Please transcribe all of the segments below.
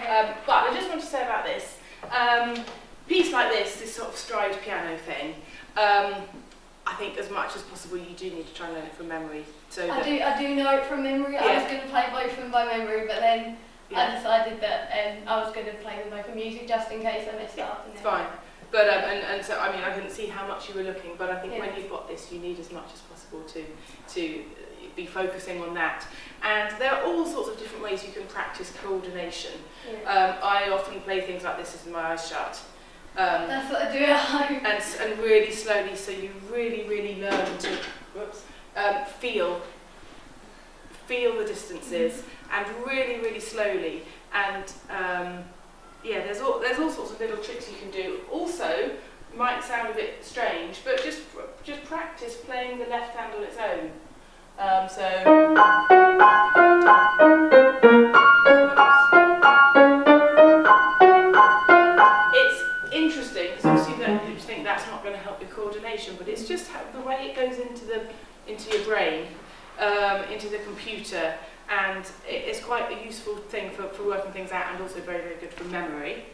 Yeah. But I just want to say about this, piece like this sort of stride piano thing, I think as much as possible you do need to try and learn it from memory. So I do know it from memory. Yeah. I was going to play both of them by memory, but then I decided that I was going to play them both for music just in case I messed up. It's fine. But and so I mean I couldn't see how much you were looking, but I think when you've got this, you need as much as possible to be focusing on that. And there are all sorts of different ways you can practice coordination. Yeah. I often play things like this with my eyes shut. That's what I do at home. And really slowly, so you really learn to feel the distances, and really slowly. And there's all sorts of little tricks you can do. Also, might sound a bit strange, but just practice playing the left hand on its own. It's interesting because obviously you think that's not going to help your coordination, but it's just the way it goes into your brain, into the computer, and it's quite a useful thing for working things out, and also very good for memory.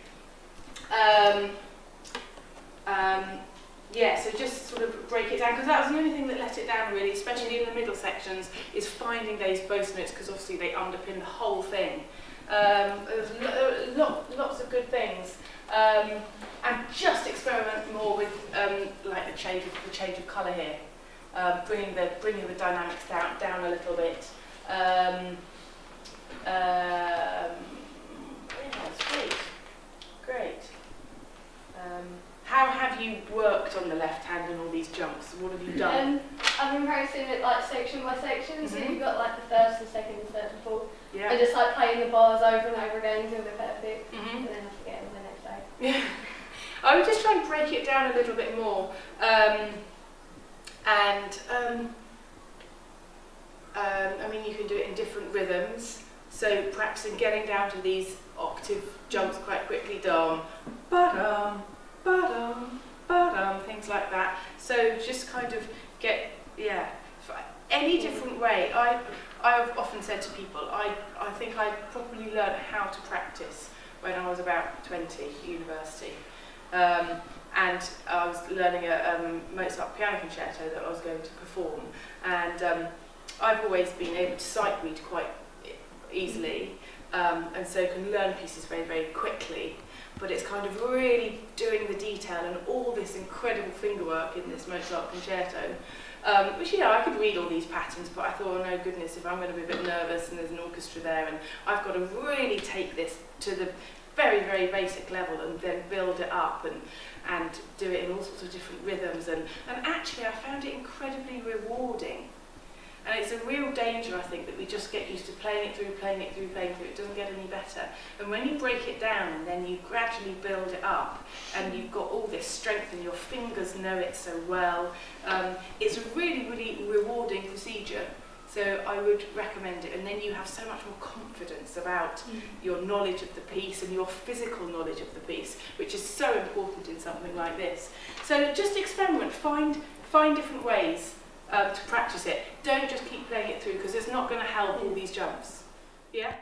So just sort of break it down, because that was the only thing that let it down really, especially in the middle sections, is finding those both notes, because obviously they underpin the whole thing. There's lots of good things, and just experiment more with like the change of colour here, bringing the dynamics down a little bit. It's great. How have you worked on the left hand and all these jumps? What have you done? I've been practicing it like section by section, so you've got like the first, the second, the third, and fourth. Yeah. And just like playing the bars over and over again until they're perfect, and then I forget them the next day. Yeah. I would just try and break it down a little bit more. I mean, you can do it in different rhythms. So practicing getting down to these octave jumps quite quickly, dum, ba-dum, ba-dum, ba-dum, things like that. So just kind of get, any different way. I've often said to people, I think I probably learned how to practice when I was about 20, university. And I was learning a Mozart piano concerto that I was going to perform. And I've always been able to sight read quite easily, and so can learn pieces very quickly. But it's kind of really doing the detail and all this incredible fingerwork in this Mozart concerto, which, I could read all these patterns, but I thought, oh no goodness, if I'm going to be a bit nervous and there's an orchestra there, and I've got to really take this to the very basic level and then build it up and do it in all sorts of different rhythms. And actually I found it incredibly rewarding. And it's a real danger, I think, that we just get used to playing it through. It doesn't get any better. And when you break it down and then you gradually build it up, and you've got all this strength and your fingers know it so well, it's a really rewarding procedure. So I would recommend it. And then you have so much more confidence about your knowledge of the piece and your physical knowledge of the piece, which is so important in something like this. So just experiment, find different ways to practice it. Don't just keep playing it through, because it's not going to help all these jumps. Yeah?